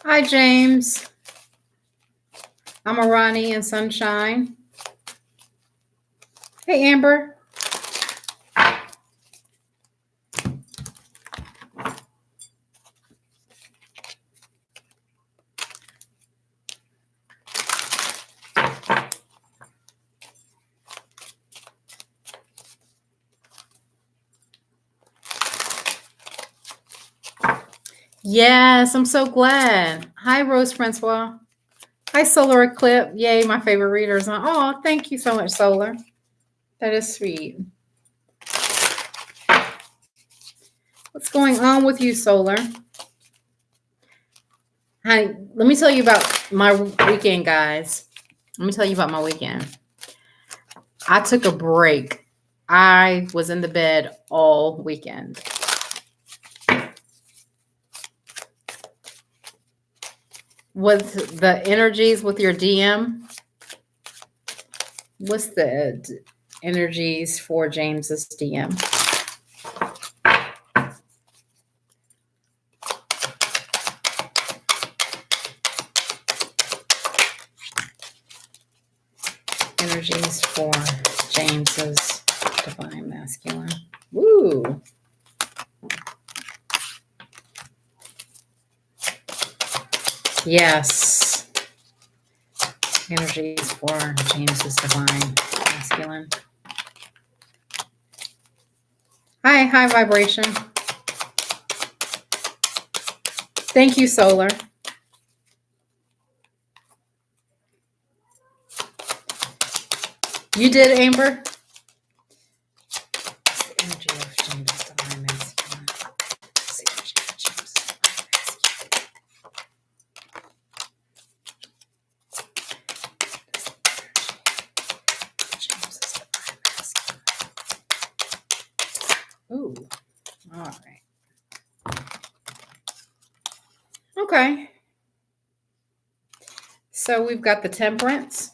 Hi, James. I'm Arani and Sunshine. Hey, Amber. Yes, I'm so glad. Hi, Rose Francois. Hi, Solar Eclipse. Yay, my favorite readers. Oh, thank you so much, Solar. That is sweet. What's going on with you, Solar? Honey, let me tell you about my weekend, guys. Let me tell you about my weekend. I took a break. I was in the bed all weekend. With the energies with your DM, what's the energies for James's DM? Energies for James's divine masculine. Woo! Yes. Energies for James's divine masculine. Hi, vibration. Thank you, Solar. You did, Amber? The energy of James's divine masculine. The energy of James's divine masculine. James's divine masculine. Ooh, all right. Okay. So we've got the Temperance,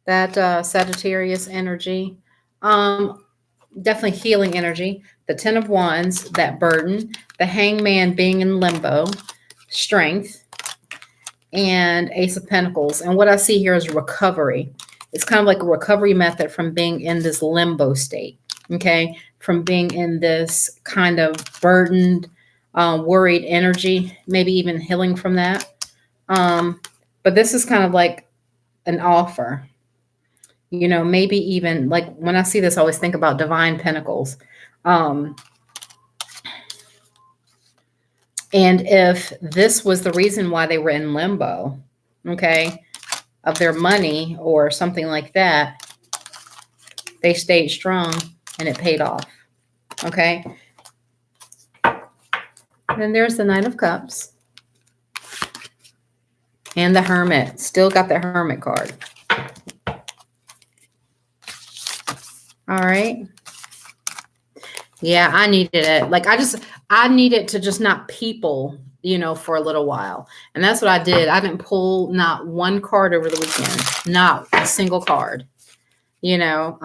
that Sagittarius energy, definitely healing energy. The 10 of Wands, that burden. The Hangman being in limbo, strength, and Ace of Pentacles. And what I see here is recovery. It's kind of like a recovery method from being in this limbo state, okay? From being in this kind of burdened, worried energy, maybe even healing from that. But this is kind of like an offer. You know, maybe even like when I see this, I always think about divine pentacles. And if this was the reason why they were in limbo, okay, of their money or something like that, they stayed strong and it paid off. Okay. And then there's the Knight of Cups and the Hermit. Still got the Hermit card. All right. Yeah, I needed it. Like I needed to just not people, you know, for a little while. And that's what I did. I didn't pull not one card over the weekend, not a single card. You know,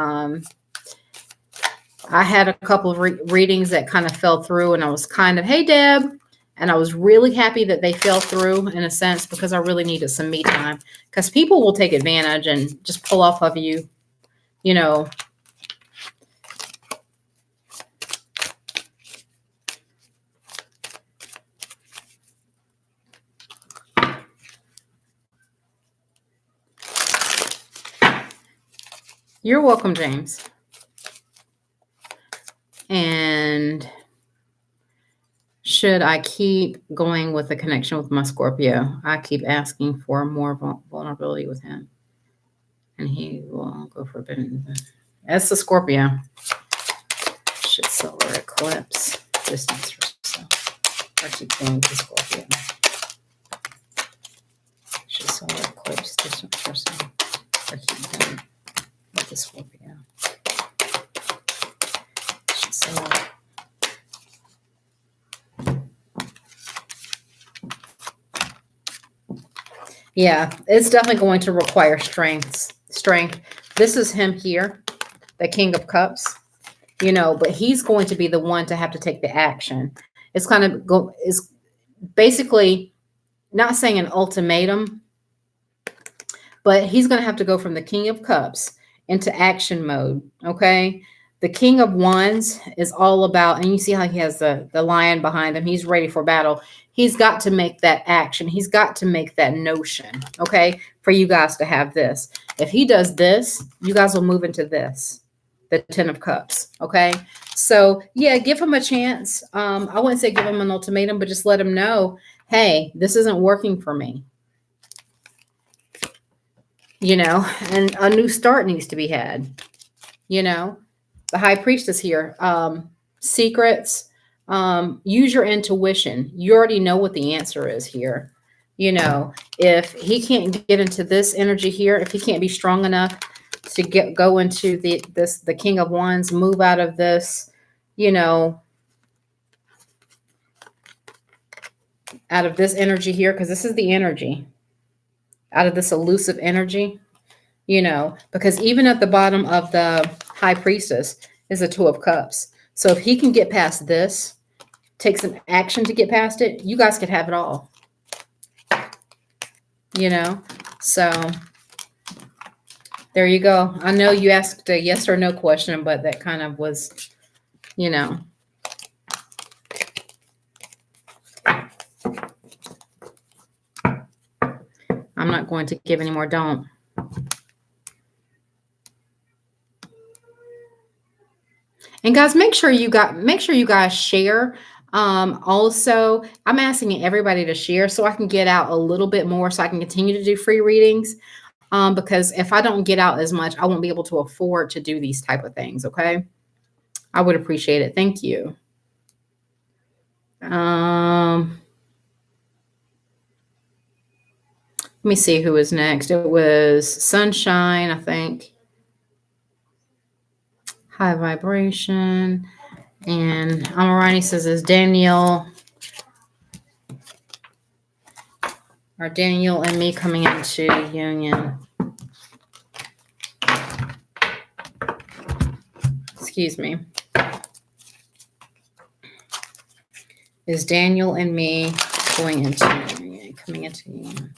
I had a couple of readings that kind of fell through and I was kind of, hey, Deb. And I was really happy that they fell through in a sense because I really needed some me time because people will take advantage and just pull off of you, you know. You're welcome, James. And should I keep going with the connection with my Scorpio? I keep asking for more vulnerability with him. And he will go for a bit. That's the Scorpio. Should solar eclipse distance yourself. Or keep going with the Scorpio. Should solar eclipse distance yourself. Or keep going with the Scorpio. Should solar. Yeah, it's definitely going to require strength. This is him here, the King of Cups, you know, but he's going to be the one to have to take the action. It's kind of is basically not saying an ultimatum, but he's going to have to go from the King of Cups into action mode. Okay. The King of Wands is all about, and you see how he has the lion behind him. He's ready for battle. He's got to make that action. He's got to make that notion. Okay. For you guys to have this. If he does this, you guys will move into this, the 10 of Cups. Okay. So yeah, give him a chance. I wouldn't say give him an ultimatum, but just let him know, hey, this isn't working for me. You know, and a new start needs to be had. You know, the High Priestess here, secrets, use your intuition. You already know what the answer is here. You know, if he can't get into this energy here, if he can't be strong enough to go into the King of Wands, move out of this, you know, out of this energy here, because this is the energy, out of this elusive energy, you know, because even at the bottom of the High Priestess is a 2 of Cups. So if he can get past this, take some action to get past it, you guys could have it all. You know, so there you go. I know you asked a yes or no question, but that kind of was, you know. I'm not going to give any more. Don't. And guys, make sure you guys share. Also, I'm asking everybody to share so I can get out a little bit more, so I can continue to do free readings. Because if I don't get out as much, I won't be able to afford to do these type of things. Okay, I would appreciate it. Thank you. Let me see who was next. It was Sunshine, I think. High vibration. And Amarani says, is Daniel and me coming into union? Excuse me. Is Daniel and me going into union? Coming into union?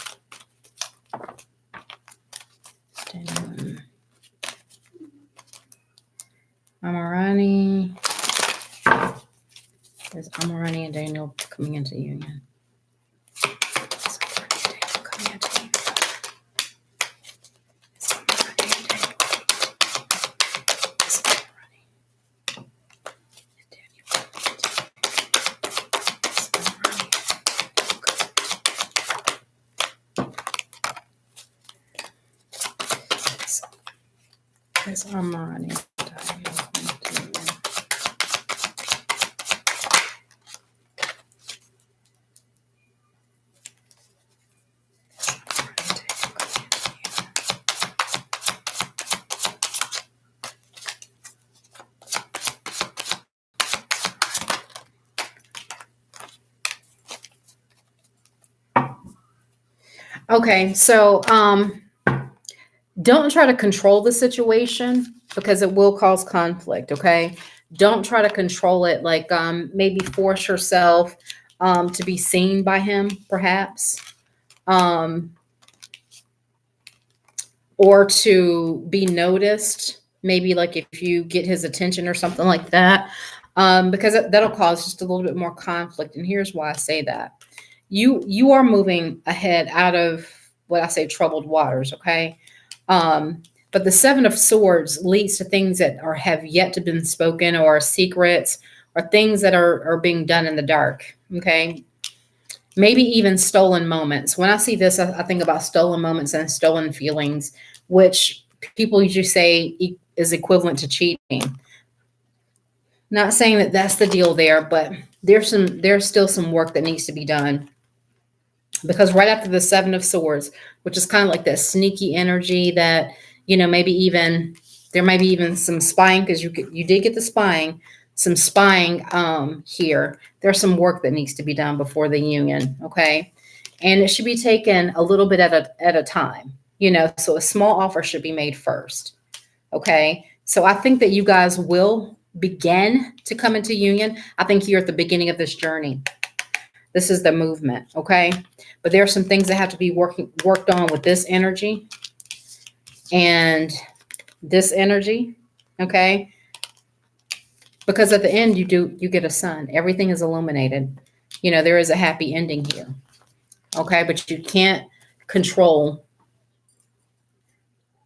Daniel. Amarani. Is Amarani and Daniel coming into union? Is Amarani? Okay, so don't try to control the situation because it will cause conflict, okay? Don't try to control it, like maybe force yourself to be seen by him, perhaps, or to be noticed, maybe like if you get his attention or something like that, because that'll cause just a little bit more conflict. And here's why I say that. You are moving ahead out of what I say troubled waters, okay? But the 7 of Swords leads to things that have yet to been spoken, or secrets, or things that are being done in the dark, okay? Maybe even stolen moments. When I see this, I think about stolen moments and stolen feelings, which people usually say is equivalent to cheating. Not saying that that's the deal there, but there's still some work that needs to be done. Because right after the 7 of Swords, which is kind of like that sneaky energy that, you know, maybe even there might be even some spying, because you did get the spying, some spying here. There's some work that needs to be done before the union, okay? And it should be taken a little bit at a time, you know, so a small offer should be made first, okay? So I think that you guys will begin to come into union. I think you're at the beginning of this journey. This is the movement, okay? But there are some things that have to be worked on with this energy and this energy, okay? Because at the end, you get a sun. Everything is illuminated. You know, there is a happy ending here, okay? But you can't control,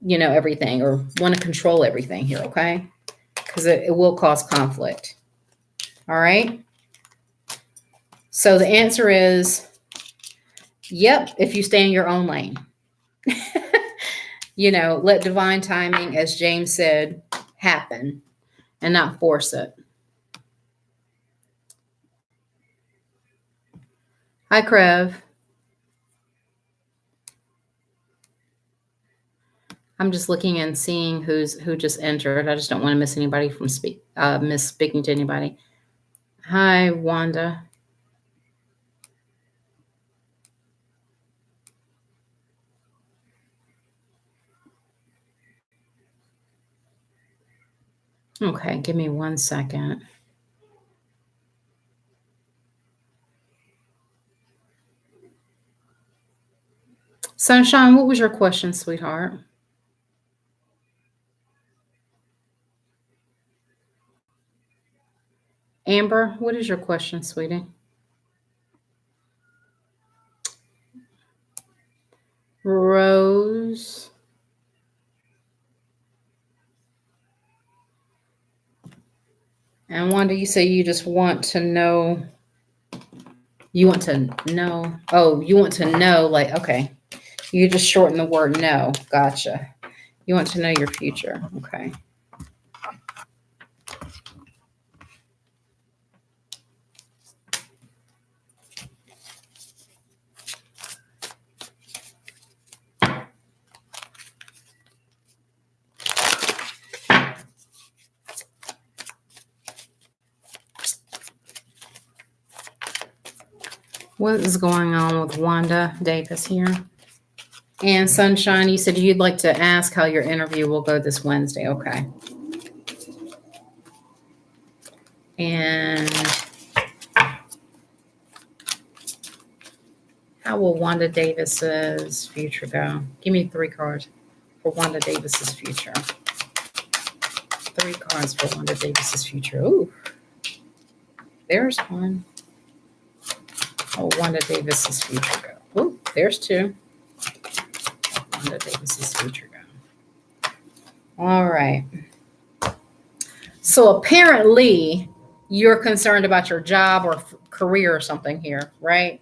you know, everything or want to control everything here, okay? Because it will cause conflict, all right? So the answer is, yep, if you stay in your own lane. You know, let divine timing, as James said, happen and not force it. Hi, Krev. I'm just looking and seeing who just entered. I just don't want to miss anybody from miss speaking to anybody. Hi, Wanda. Okay, give me 1 second. Sunshine, what was your question, sweetheart? Amber, what is your question, sweetie? Rose. And Wanda, you say you just want to know. You want to know. Oh, you want to know, like, okay. You just shorten the word know. Gotcha. You want to know your future. Okay. What is going on with Wanda Davis here? And Sunshine, you said you'd like to ask how your interview will go this Wednesday. Okay. And how will Wanda Davis's future go? Give me 3 cards for Wanda Davis's future. 3 cards for Wanda Davis's future. Ooh. There's one. How will Wanda Davis's future go? Ooh, there's 2. Wanda Davis's future go. All right. So apparently you're concerned about your job or career or something here, right?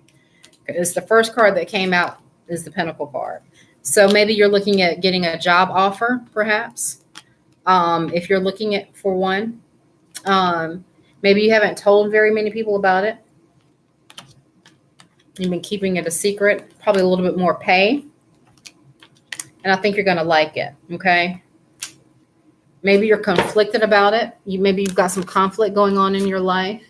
It's the first card that came out is the Pentacle card. So maybe you're looking at getting a job offer, perhaps. If you're looking at for one, maybe you haven't told very many people about it. You've been keeping it a secret, probably a little bit more pay. And I think you're going to like it. Okay. Maybe you're conflicted about it. Maybe you've got some conflict going on in your life.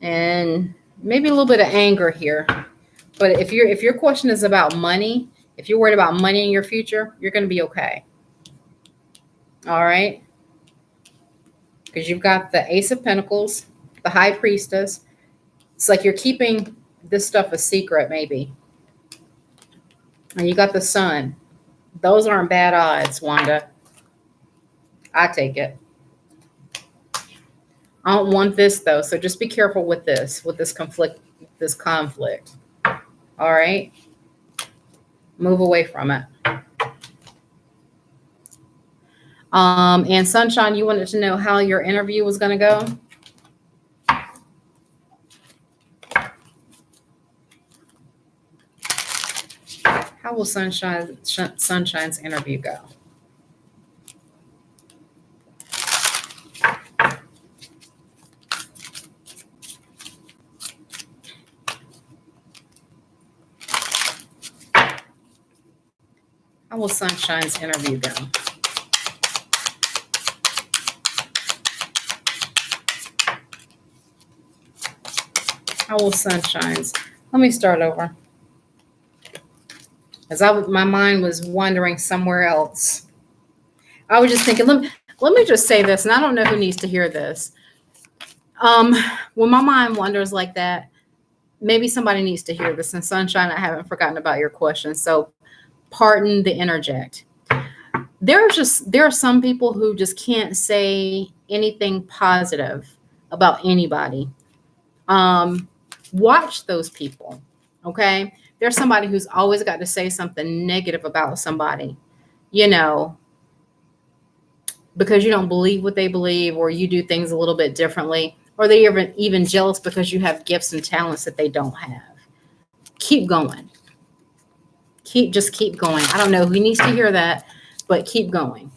And maybe a little bit of anger here. But if your question is about money, if you're worried about money in your future, you're going to be okay. All right. Because you've got the Ace of Pentacles, the High Priestess. It's like you're keeping this stuff a secret, maybe. And you got the Sun. Those aren't bad odds, Wanda. I take it. I don't want this though, so just be careful with this conflict, All right? Move away from it. And Sunshine, you wanted to know how your interview was going to go? How will Sunshine's interview go? How will Sunshine's interview go? How will Sunshine's? Let me start over. As my mind was wandering somewhere else. I was just thinking, let me just say this, and I don't know who needs to hear this. Um, when my mind wanders like that, maybe somebody needs to hear this. And Sunshine, I haven't forgotten about your question. So pardon the interject. There are some people who just can't say anything positive about anybody. Um, Watch those people. Okay. There's somebody who's always got to say something negative about somebody, you know, because you don't believe what they believe, or you do things a little bit differently, or they're even jealous because you have gifts and talents that they don't have. Keep going. Just keep going. I don't know who needs to hear that, but keep going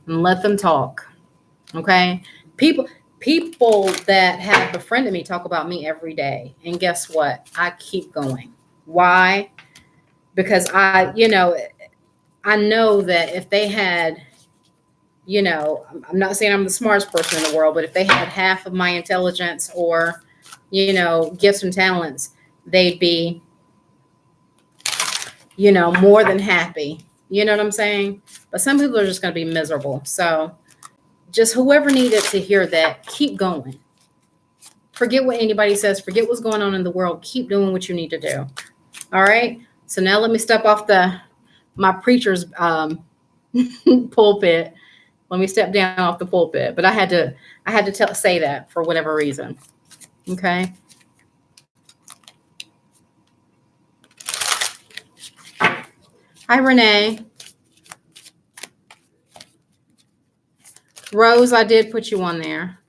and let them talk. Okay. People that have befriended me talk about me every day. And guess what? I keep going. Why? Because I know that if they had, I'm not saying I'm the smartest person in the world, but if they had half of my intelligence or, gifts and talents, they'd be, more than happy. You know what I'm saying? But some people are just going to be miserable. So just whoever needed to hear that, keep going. Forget what anybody says. Forget what's going on in the world. Keep doing what you need to do. All right. So now let me step off my preacher's pulpit. Let me step down off the pulpit. But I had to say that for whatever reason. Okay. Hi, Renee. Rose, I did put you on there.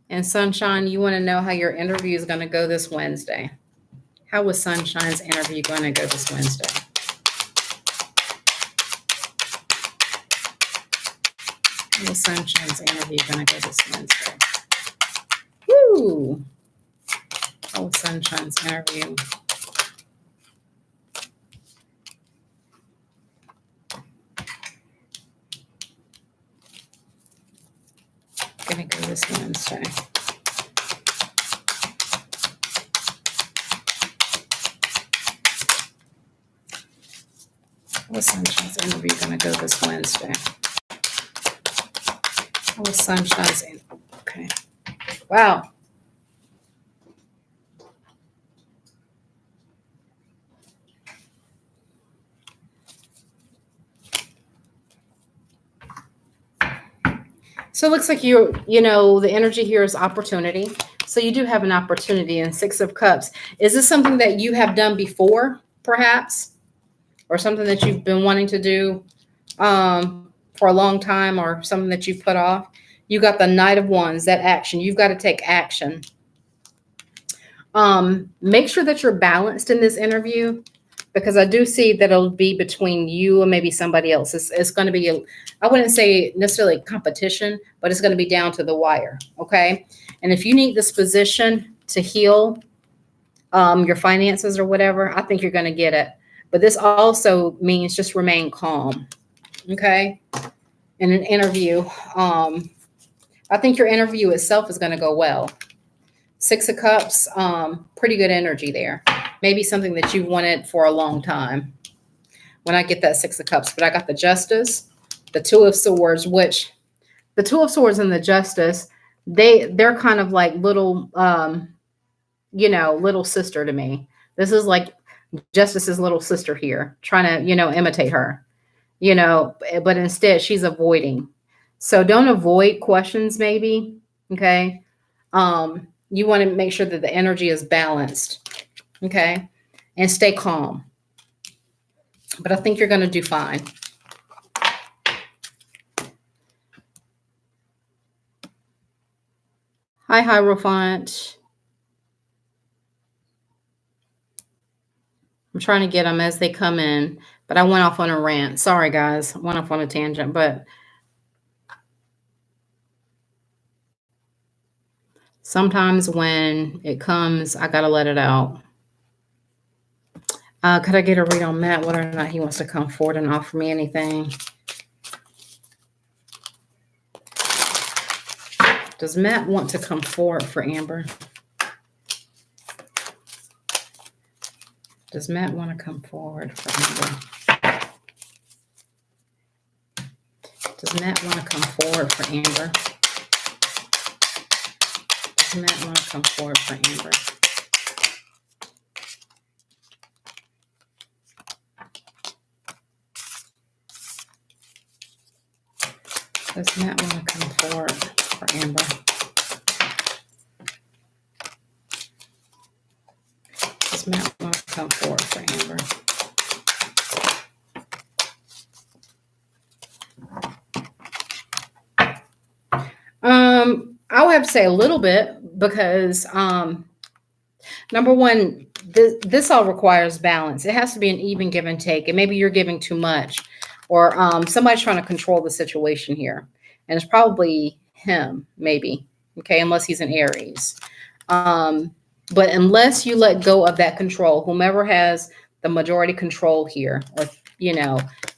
And Sunshine, you want to know how your interview is going to go this Wednesday. How was Sunshine's interview going to go this Wednesday? How was Sunshine's interview going to go this Wednesday? Woo! How was Sunshine's interview? Going to go this Wednesday. How was Sunshine's interview going to go this Wednesday? How was Sunshine's interview? Okay. Wow. So it looks like the energy here is opportunity. So you do have an opportunity in Six of Cups. Is this something that you have done before, perhaps? Or something that you've been wanting to do for a long time, or something that you've put off? You got the Knight of Wands, that action. You've got to take action. Make sure that you're balanced in this interview, because I do see that it'll be between you and maybe somebody else. It's going to be, I wouldn't say necessarily competition, but it's going to be down to the wire. Okay. And if you need this position to heal your finances or whatever, I think you're going to get it. But this also means just remain calm. Okay. In an interview, I think your interview itself is going to go well. Six of Cups, pretty good energy there. Maybe something that you wanted for a long time when I get that Six of Cups. But I got the Justice, the Two of Swords, which the Two of Swords and the Justice, they're kind of like little, little sister to me. This is like Justice's little sister here, trying to, imitate her, but instead she's avoiding. So don't avoid questions, maybe. Okay. You want to make sure that the energy is balanced. Okay. And stay calm. But I think you're going to do fine. Hi, Hierophant. I'm trying to get them as they come in, but I went off on a rant. Sorry, guys. I went off on a tangent, but sometimes when it comes, I got to let it out. Could I get a read on Matt, whether or not he wants to come forward and offer me anything? Does Matt want to come forward for Amber? Does Matt want to come forward for Amber? Does Matt want to come forward for Amber? Does Matt want to come forward for Amber? Does Matt want to come forward for Amber? Does Matt want to come forward for Amber? I would have to say a little bit because number one, this all requires balance. It has to be an even give and take. And maybe you're giving too much, or somebody's trying to control the situation here. And it's probably him, maybe. Okay, unless he's an Aries. But unless you let go of that control, whomever has the majority control here, or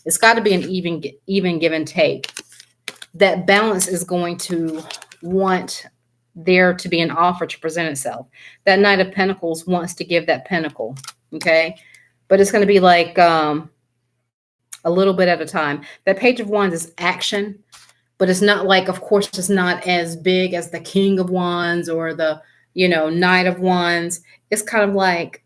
it's got to be an even give and take. That balance is going to want there to be an offer to present itself. That Knight of Pentacles wants to give that pentacle, okay? But it's going to be like a little bit at a time. That Page of Wands is action, but it's not like, of course, it's not as big as the King of Wands or the, Knight of Wands. It's kind of like,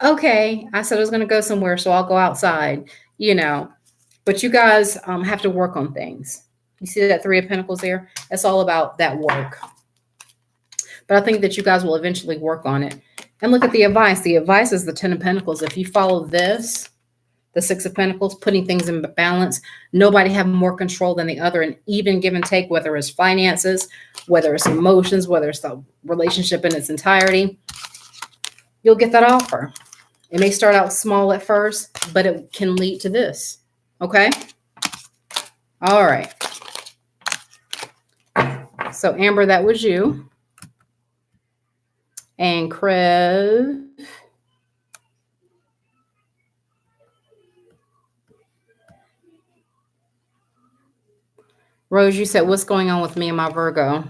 okay, I said I was going to go somewhere, so I'll go outside, But you guys have to work on things. You see that Three of Pentacles there? It's all about that work. But I think that you guys will eventually work on it. And look at the advice. The advice is the Ten of Pentacles. If you follow this, the Six of Pentacles, putting things in balance, nobody have more control than the other, and even give and take, whether it's finances, whether it's emotions, whether it's the relationship in its entirety, you'll get that offer. It may start out small at first, but it can lead to this. Okay? All right. So, Amber, that was you. And Krev. Rose, you said, what's going on with me and my Virgo?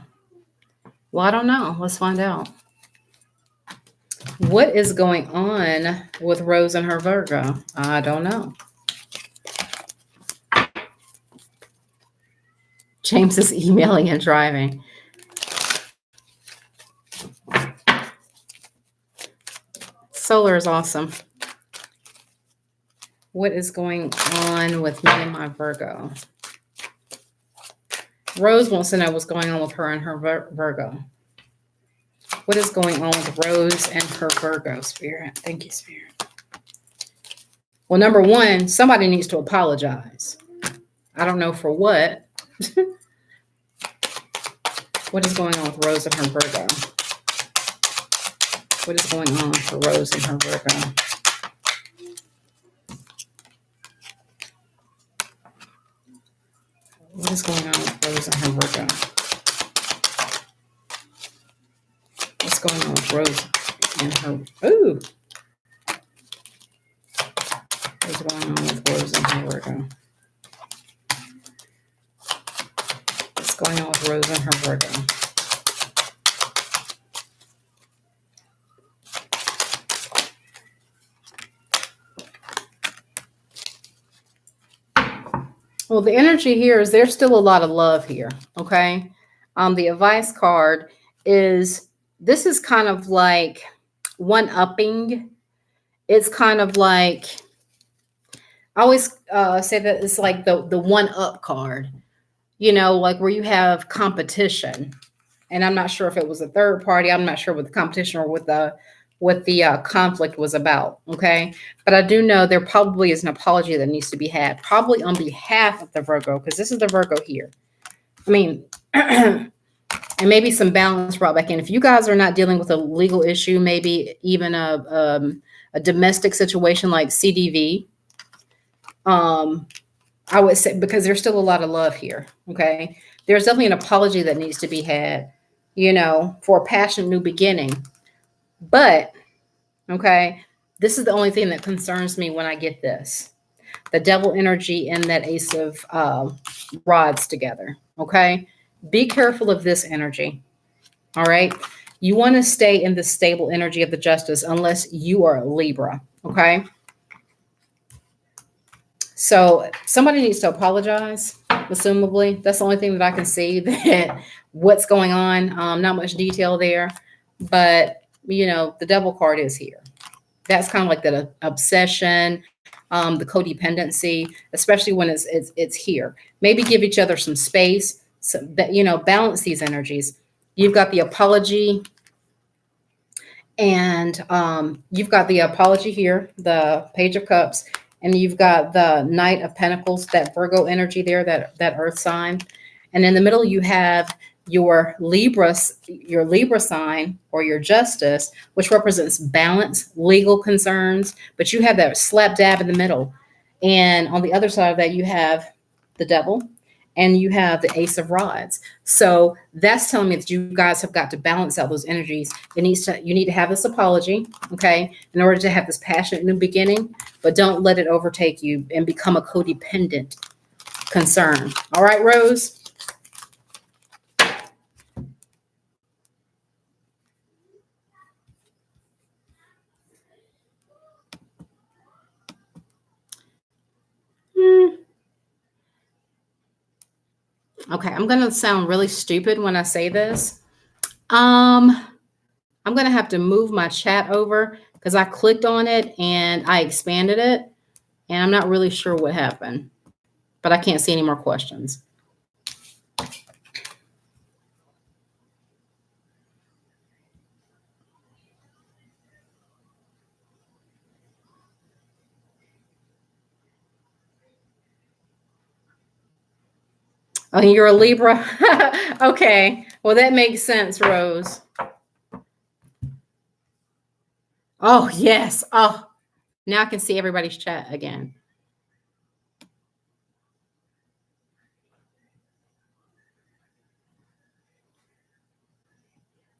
Well, I don't know. Let's find out. What is going on with Rose and her Virgo? I don't know. James is emailing and driving. Solar is awesome. What is going on with me and my Virgo? Rose wants to know what's going on with her and her Virgo. What is going on with Rose and her Virgo, Spirit? Thank you, Spirit. Well, number one, somebody needs to apologize. I don't know for what. What is going on with Rose and her Virgo? What is going on for Rose and her Virgo? What is going on with Rose and her Virgo? What's going on with Rose and her... Ooh! What's going on with Rose and her Virgo? What's going on with Rose and her Virgo? Well, the energy here is there's still a lot of love here, okay? The advice card is, this is kind of like one-upping. It's kind of like, I always say that it's like the one-up card, like where you have competition. And I'm not sure if it was a third party. I'm not sure what the competition or what the conflict was about, okay? But I do know there probably is an apology that needs to be had, probably on behalf of the Virgo, because this is the Virgo here. I mean, and maybe some balance brought back in. If you guys are not dealing with a legal issue, maybe even a domestic situation like CDV, I would say, because there's still a lot of love here, okay? There's definitely an apology that needs to be had, for a passionate new beginning. But, okay, this is the only thing that concerns me when I get this. The devil energy and that ace of rods together, okay? Be careful of this energy, all right? You want to stay in the stable energy of the justice unless you are a Libra, okay? So somebody needs to apologize. assumably. That's the only thing that I can see that what's going on. Not much detail there, but the devil card is here. That's kind of like the obsession, the codependency, especially when it's here. Maybe give each other some space, so that balance these energies. You've got the apology, and you've got the apology here, the Page of Cups, and you've got the Knight of Pentacles, that Virgo energy there, that Earth sign, and in the middle you have your Libra sign, or your Justice, which represents balance, legal concerns, but you have that slap dab in the middle, and on the other side of that you have the Devil, and you have the Ace of Rods. So that's telling me that you guys have got to balance out those energies. You need to have this apology, okay, in order to have this passionate new beginning, but don't let it overtake you and become a codependent concern. All right, Rose? Okay, I'm going to sound really stupid when I say this. I'm going to have to move my chat over because I clicked on it and I expanded it, and I'm not really sure what happened, but I can't see any more questions. Oh, you're a Libra? Okay. Well, that makes sense, Rose. Oh, yes. Oh, now I can see everybody's chat again.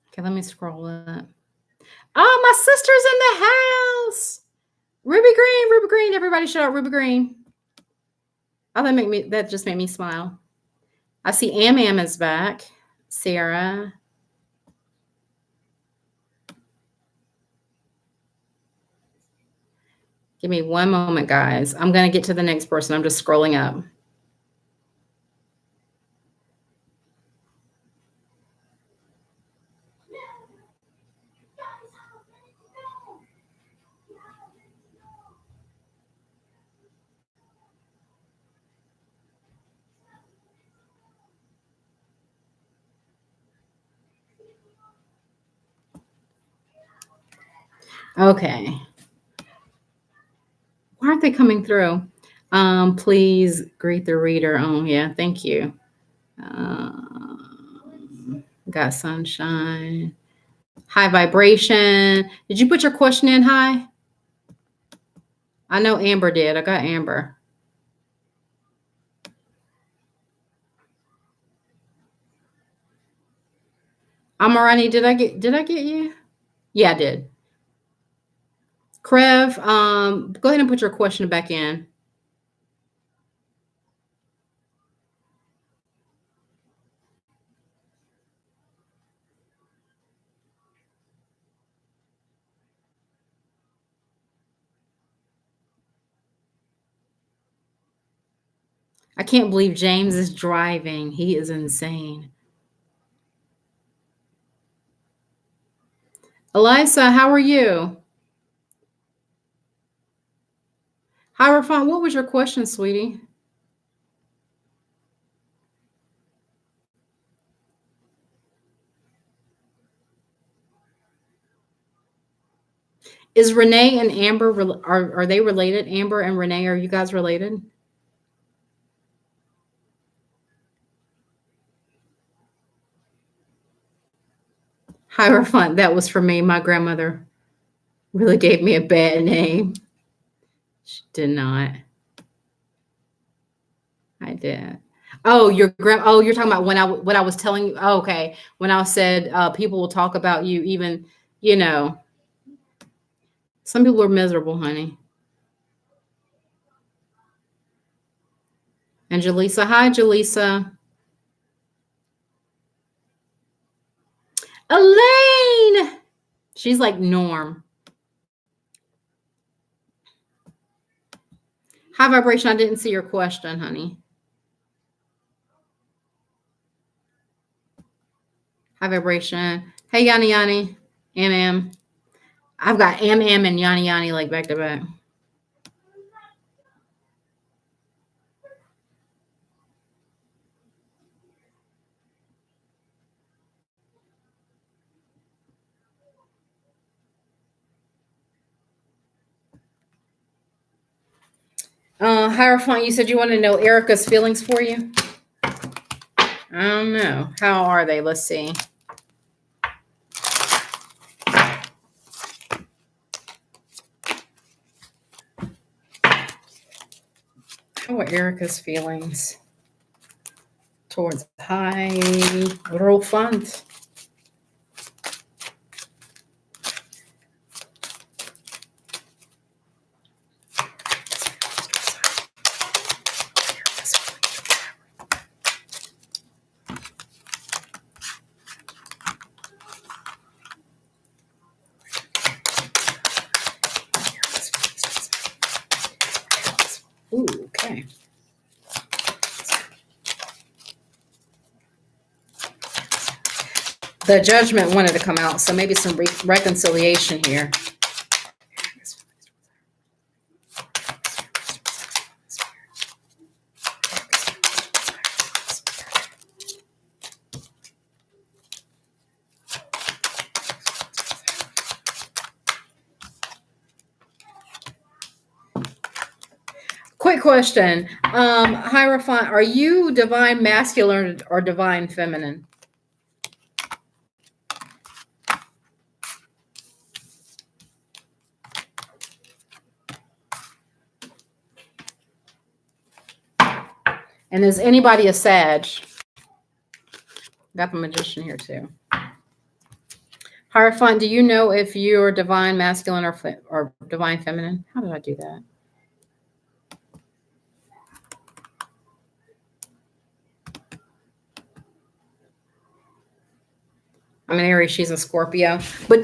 Okay, let me scroll up. Oh, my sister's in the house. Ruby Green. Everybody shout out Ruby Green. Oh, that just made me smile. I see Am is back. Sarah. Give me one moment, guys. I'm going to get to the next person. I'm just scrolling up. Okay. Why aren't they coming through? Please greet the reader. Oh, yeah. Thank you. Got sunshine. High vibration. Did you put your question in high? I know Amber did. I got Amber. Amarani, did I get you? Yeah, I did. Krev, go ahead and put your question back in. I can't believe James is driving. He is insane. Elisa, how are you? Hi, Rafan. What was your question, sweetie? Is Renee and Amber, are they related? Amber and Renee, are you guys related? Hi, Rafan. That was for me. My grandmother really gave me a bad name. She did not. I did. Oh, you're talking about what I was telling you. Oh, okay. When I said people will talk about you, even, some people are miserable, honey. And Jaleesa, hi, Jaleesa. Elaine, she's like Norm. High vibration. I didn't see your question, honey. High vibration. Hey, Yanni Yanni. MM. I've got MM and Yanni Yanni like back to back. Hierophant, you said you want to know Erica's feelings for you? I don't know. How are they? Let's see. How are Erica's feelings towards Hierophant? Ooh, okay. The judgment wanted to come out, so maybe some reconciliation here. Quick question. Hierophant, are you divine masculine or divine feminine? And is anybody a Sag? Got the Magician here too. Hierophant, do you know if you're divine masculine or divine feminine? How did I do that? I'm an Aries, she's a Scorpio. But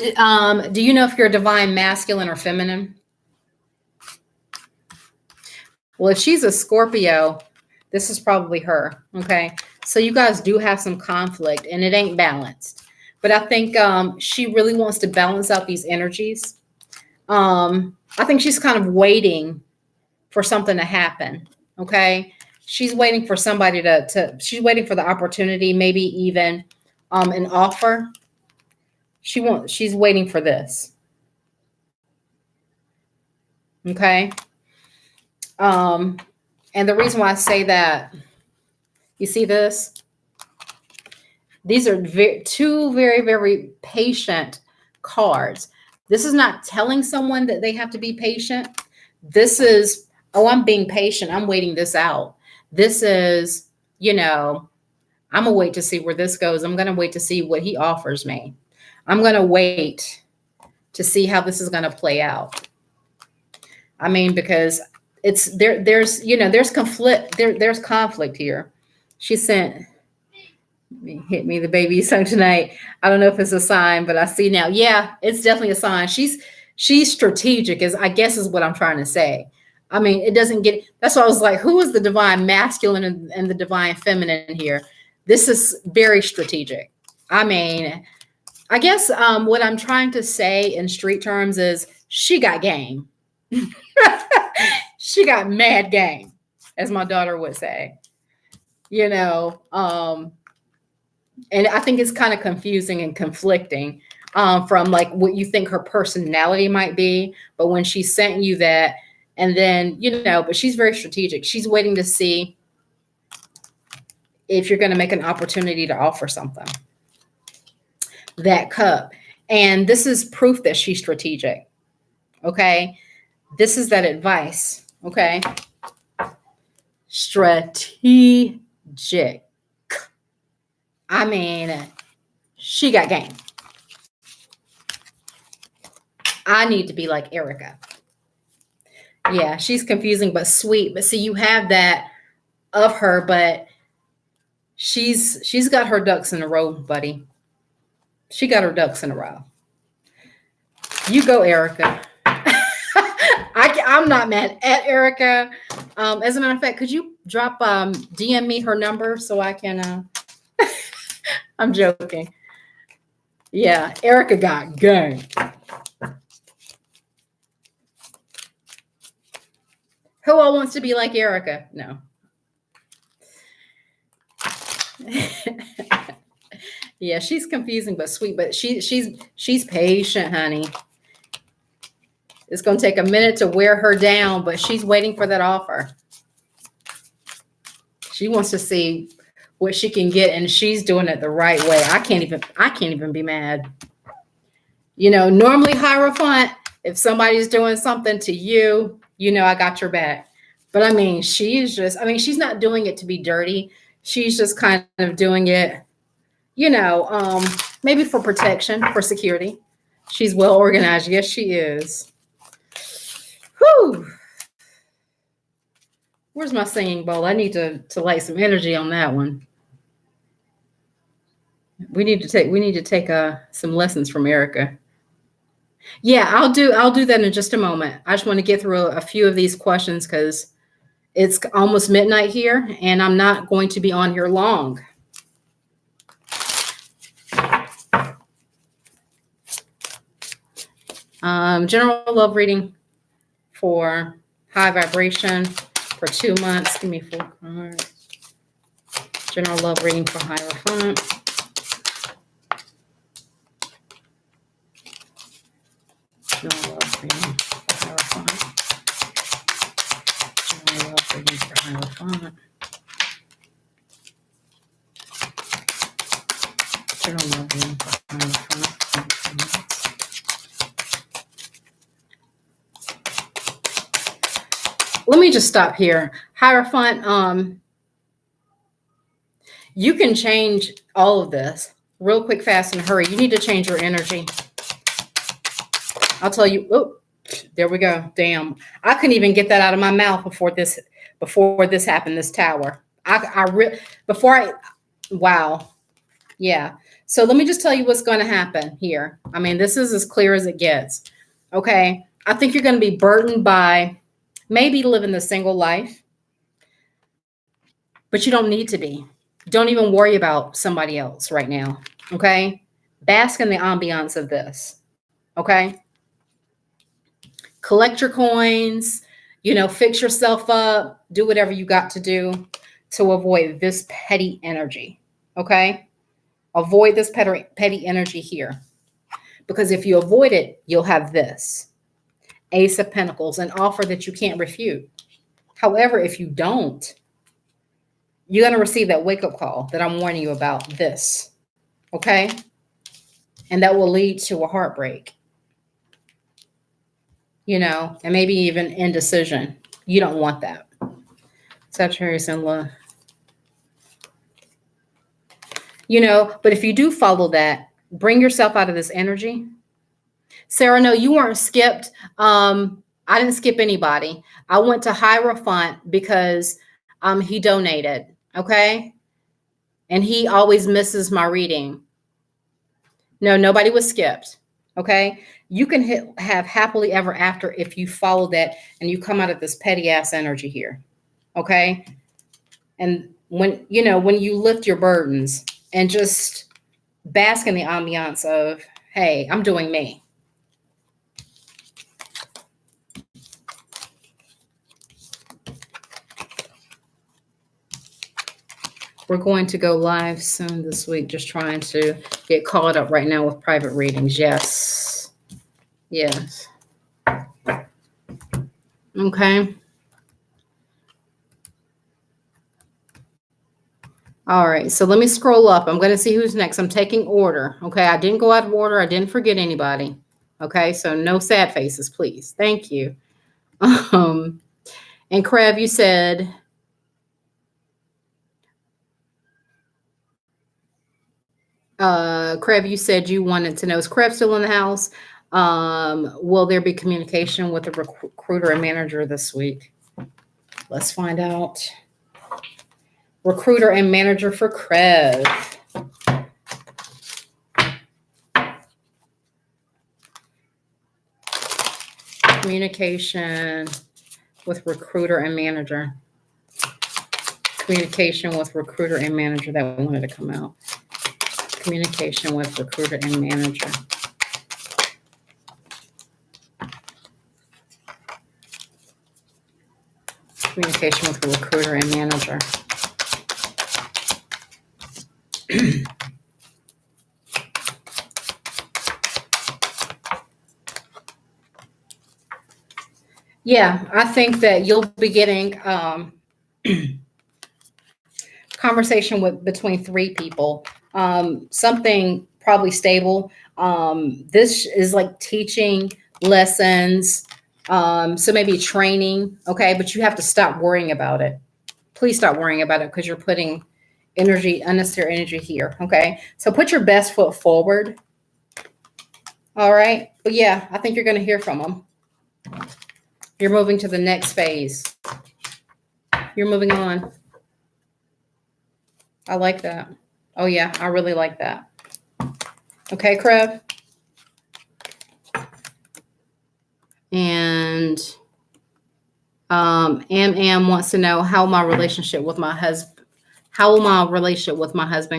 do you know if you're divine masculine or feminine? Well, if she's a Scorpio, this is probably her, okay? So you guys do have some conflict, and it ain't balanced. But I think she really wants to balance out these energies. I think she's kind of waiting for something to happen, okay? She's waiting for somebody she's waiting for the opportunity, maybe even an offer. She's waiting for this. Okay. And the reason why I say that, you see this? These are two very, very patient cards. This is not telling someone that they have to be patient. This is, oh, I'm being patient. I'm waiting this out. This is, I'm going to wait to see where this goes. I'm going to wait to see what he offers me. I'm going to wait to see how this is going to play out. I mean, because there's conflict. There's conflict here. She sent, hit me, the baby sung tonight. I don't know if it's a sign, but I see now. Yeah, it's definitely a sign. She's strategic, I guess is what I'm trying to say. I mean, it doesn't get, that's why I was like, who is the divine masculine and the divine feminine here? This is very strategic. I mean, I guess what I'm trying to say in street terms is she got game. She got mad game, as my daughter would say. And I think it's kind of confusing and conflicting from like what you think her personality might be. But when she sent you that, and then, but she's very strategic. She's waiting to see if you're going to make an opportunity to offer something. That cup. And this is proof that she's strategic. Okay. This is that advice. Okay. Strategic. I mean, she got game. I need to be like Erica. Yeah, she's confusing but sweet. But see, you have that of her, but she's got her ducks in a row, buddy. She got her ducks in a row. You go, Erica. I'm not mad at Erica. As a matter of fact, could you DM me her number so I can? I'm joking. Yeah, Erica got game. Who all wants to be like Erica? No. Yeah, she's confusing but sweet, but she's patient, honey. It's going to take a minute to wear her down, but she's waiting for that offer. She wants to see what she can get, and she's doing it the right way. I can't even be mad. You know, normally Hierophant, if somebody's doing something to you, you know, I got your back. But I mean, she's not doing it to be dirty. She's just kind of doing it, you know, maybe for protection, for security. She's well organized. Yes, she is. Whew. Where's my singing bowl? I need to light some energy on that one. We need to take some lessons from Erica. Yeah, I'll do that in just a moment. I just want to get through a few of these questions because it's almost midnight here, and I'm not going to be on here long. General love reading for high vibration for 2 months. Give me 4 cards. General love reading for Hierophant. General love reading for Hierophant. General love reading for Hierophant. General love reading for Hierophant. Let me just stop here. Hierophant, you can change all of this real quick, fast, and hurry. You need to change your energy. I'll tell you. Oh, there we go. Damn. I couldn't even get that out of my mouth before this happened, this tower. Wow. Yeah. So let me just tell you what's going to happen here. I mean, this is as clear as it gets. Okay. I think you're going to be burdened by maybe living the single life, but you don't need to be. Don't even worry about somebody else right now. Okay. Bask in the ambiance of this. Okay. Collect your coins, you know, fix yourself up, do whatever you got to do to avoid this petty energy. Okay. Avoid this petty energy here. Because if you avoid it, you'll have this Ace of Pentacles, an offer that you can't refute. However, if you don't, you're going to receive that wake-up call that I'm warning you about this. Okay? And that will lead to a heartbreak. You know, and maybe even indecision. You don't want that. Sagittarius in love. You know, but if you do follow that, bring yourself out of this energy. Sarah, no, you weren't skipped. I didn't skip anybody. I went to Hierophant because he donated. Okay. And he always misses my reading. No, nobody was skipped. Okay. You can have happily ever after if you follow that and you come out of this petty ass energy here. Okay. And when you lift your burdens and just bask in the ambiance of, hey, I'm doing me. We're going to go live soon this week, just trying to get caught up right now with private readings. Yes. Yes. Okay. All right. So let me scroll up. I'm going to see who's next. I'm taking order. Okay. I didn't go out of order. I didn't forget anybody. Okay. So no sad faces, please. Thank you. And Krev, you said... Krev, you said you wanted to know, is Krev still in the house? Will there be communication with the recruiter and manager this week? Let's find out. Recruiter and manager for Krev. Communication with recruiter and manager. Communication with recruiter and manager. That wanted to come out. Communication with recruiter and manager. Communication with the recruiter and manager. Yeah, I think that you'll be getting conversation with between three people. Something probably stable. This is like teaching lessons. So maybe training. Okay, but you have to stop worrying about it. Please stop worrying about it because you're putting unnecessary energy here. Okay, so put your best foot forward. All right, but yeah, I think you're going to hear from them. You're moving to the next phase. You're moving on. I like that. Oh, yeah, I really like that. Okay, Krev? And Am wants to know how will my relationship with my husband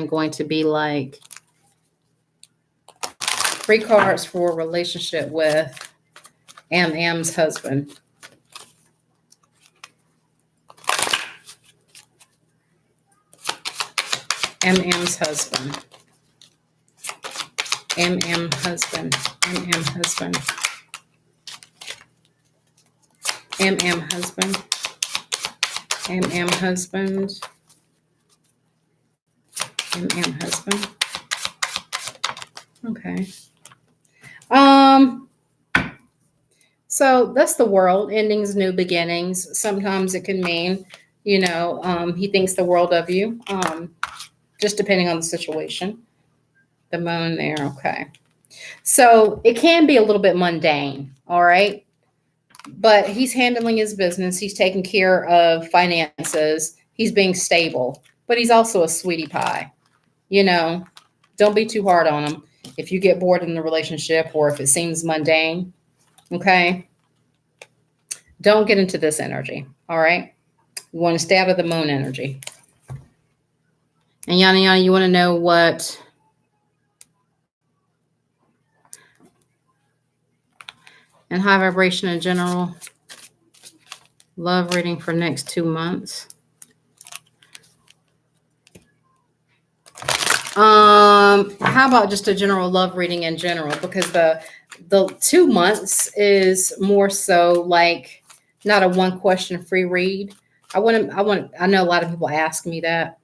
going to be like? 3 cards for relationship with Am's husband. Am's husband. Am husband. Am husband. Am husband. Am husband. Am husband. Okay. So that's the world. Endings, new beginnings. Sometimes it can mean, he thinks the world of you. Just depending on the situation. The moon there, okay. So it can be a little bit mundane, all right? But he's handling his business. He's taking care of finances. He's being stable. But he's also a sweetie pie. Don't be too hard on him. If you get bored in the relationship or if it seems mundane, okay? Don't get into this energy, all right? You want to stay out of the moon energy. And Yana, you want to know what... And high vibration in general. Love reading for next 2 months. How about just a general love reading in general? Because the 2 months is more so like not a 1 question free read. I know a lot of people ask me that.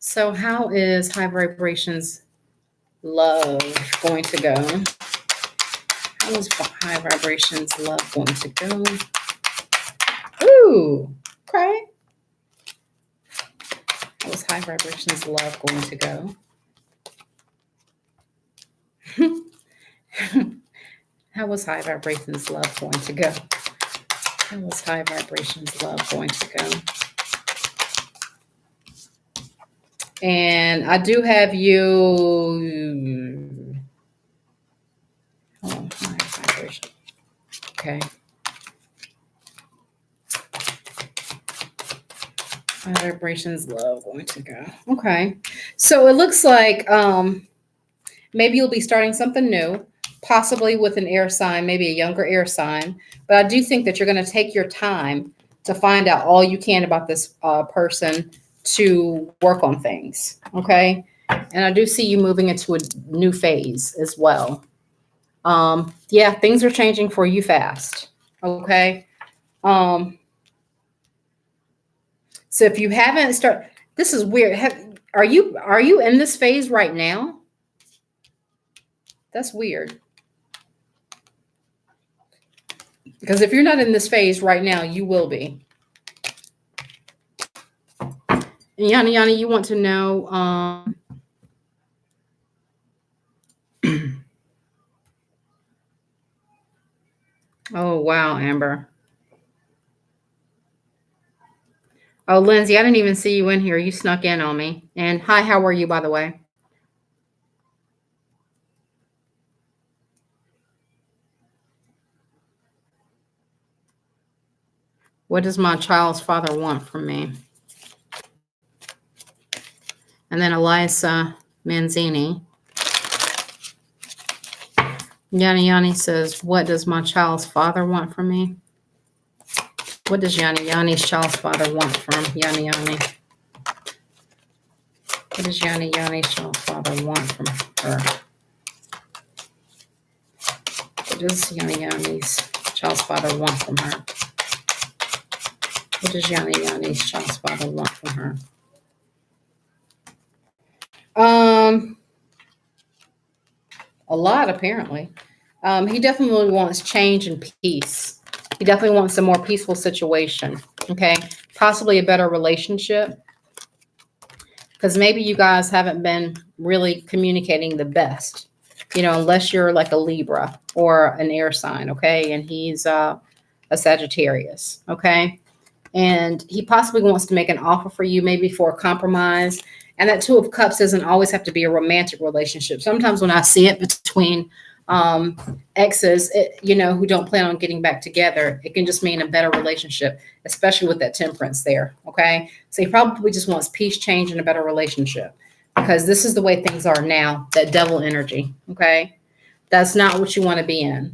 So how is high vibrations love going to go? How is high vibrations love going to go? Ooh, okay. How is high vibrations love going to go? How was high vibrations love going to go? How was high vibrations love going to go? And I do have you. Oh, high vibration. Okay. High vibrations love going to go. Okay. So it looks like maybe you'll be starting something new, possibly with an air sign, maybe a younger air sign. But I do think that you're going to take your time to find out all you can about this person to work on things. Okay. And I do see you moving into a new phase as well. Yeah, things are changing for you fast. Okay. So if you haven't started, this is weird. Are you in this phase right now? That's weird. Because if you're not in this phase right now, you will be. And Yana, you want to know, oh, wow, Amber. Oh, Lindsay, I didn't even see you in here. You snuck in on me. And hi, how are you, by the way? What does my child's father want from me? And then Eliza Manzini. Yanni Yanni says, what does my child's father want from me? What does Yanni Yanni's child's father want from Yanni Yanni? What does Yanni Yanni's child's father want from her? What does Yanni Yanni's child's father want from her? What does Yanni Yanni's child's father want from her? A lot, apparently. He definitely wants change and peace. He definitely wants a more peaceful situation. Okay. Possibly a better relationship. Because maybe you guys haven't been really communicating the best, unless you're like a Libra or an air sign. Okay. And he's a Sagittarius. Okay. And he possibly wants to make an offer for you, maybe for a compromise. And that Two of Cups doesn't always have to be a romantic relationship. Sometimes when I see it between exes, who don't plan on getting back together, it can just mean a better relationship, especially with that Temperance there. Okay. So he probably just wants peace, change, and a better relationship, because this is the way things are now, that Devil energy. Okay. That's not what you want to be in.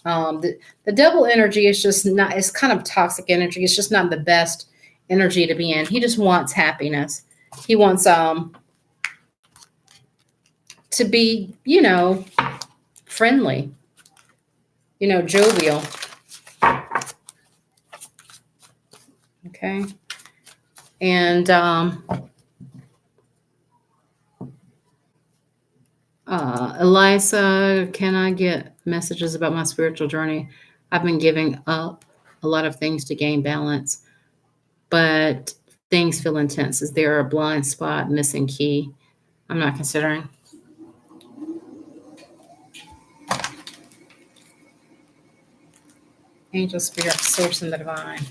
The Devil energy is just not, it's kind of toxic energy. It's just not the best energy to be in. He just wants happiness. He wants to be, friendly, jovial. Okay. And Eliza, can I get messages about my spiritual journey? I've been giving up a lot of things to gain balance, but things feel intense. Is there a blind spot, missing key? I'm not considering. Angel, Spirit, Source, and the Divine.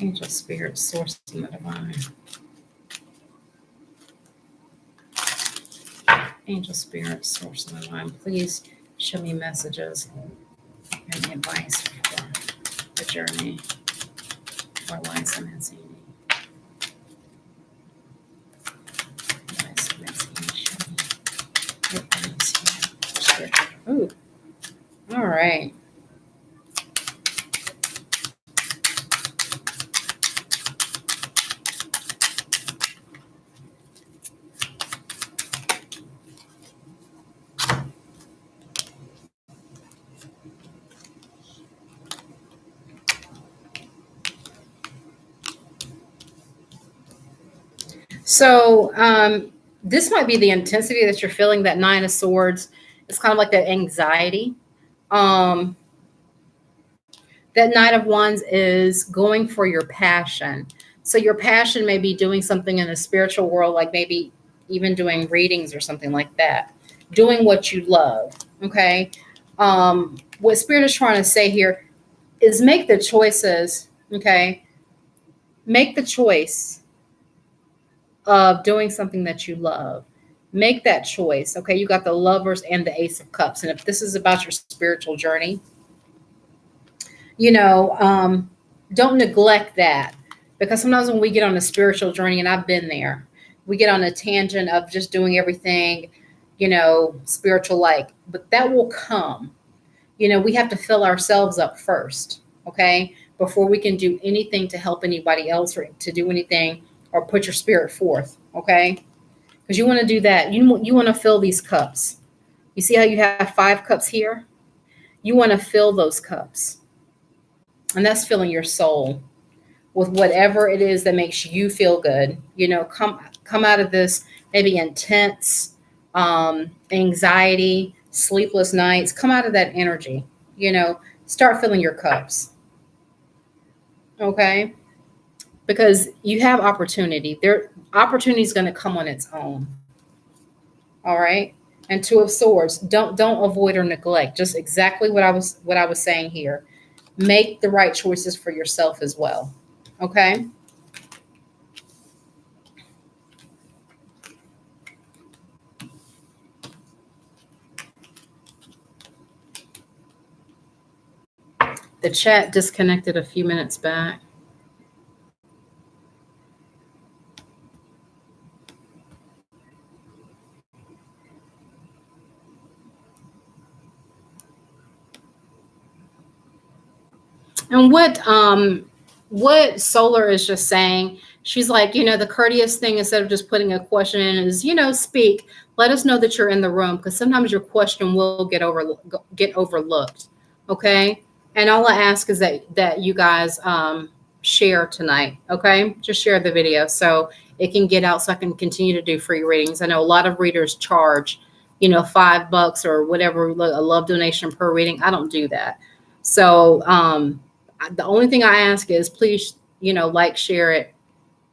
Angel, Spirit, Source, and the Divine. Angel, Spirit, Source, and the Divine. Please show me messages and advice for the journey for Eliza Manzini. Eliza Manzini, show me advice. Ooh. All right. So this might be the intensity that you're feeling, that Nine of Swords. It's kind of like that anxiety. That Knight of Wands is going for your passion. So your passion may be doing something in the spiritual world, like maybe even doing readings or something like that. Doing what you love, okay? What Spirit is trying to say here is make the choices, okay? Make the choice of doing something that you love. Make that choice, okay? You got the Lovers and the Ace of Cups. And if this is about your spiritual journey, don't neglect that, because sometimes when we get on a spiritual journey, and I've been there, we get on a tangent of just doing everything, spiritual like, but that will come. We have to fill ourselves up first, okay, before we can do anything to help anybody else or to do anything or put your spirit forth, okay? Because you want to do that. You want to fill these cups. You see how you have 5 cups here? You want to fill those cups. And that's filling your soul with whatever it is that makes you feel good. Come out of this maybe intense anxiety, sleepless nights. Come out of that energy. Start filling your cups. Okay? Because you have opportunity. Opportunity is going to come on its own. All right? And Two of Swords. Don't avoid or neglect. Just exactly what I was saying here. Make the right choices for yourself as well. Okay? The chat disconnected a few minutes back. And what Solar is just saying, she's like, the courteous thing instead of just putting a question in is, speak. Let us know that you're in the room because sometimes your question will get overlooked. Okay? And all I ask is that you guys share tonight, okay? Just share the video so it can get out so I can continue to do free readings. I know a lot of readers charge, $5 or whatever, a love donation per reading. I don't do that. So the only thing I ask is please, like, share it.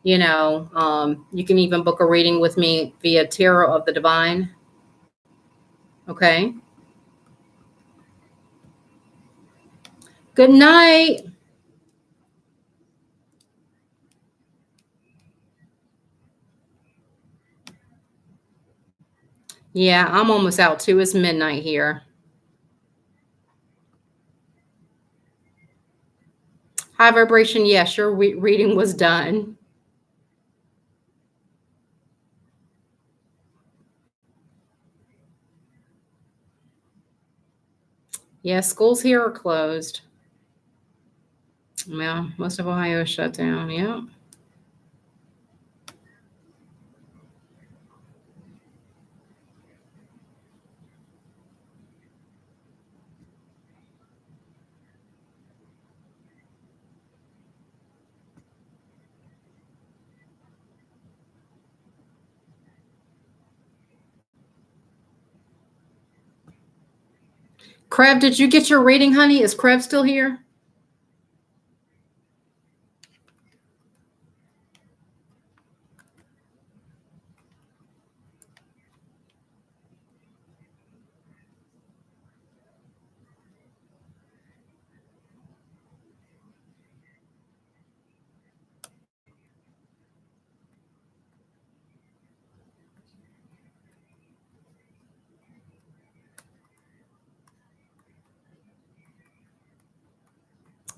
You can even book a reading with me via Tarot of the Divine. Okay. Good night. Yeah, I'm almost out too. It's midnight here. High vibration. Yes, your reading was done. Yeah, schools here are closed. Well, most of Ohio is shut down. Yeah. Crab, did you get your reading, honey? Is Crab still here?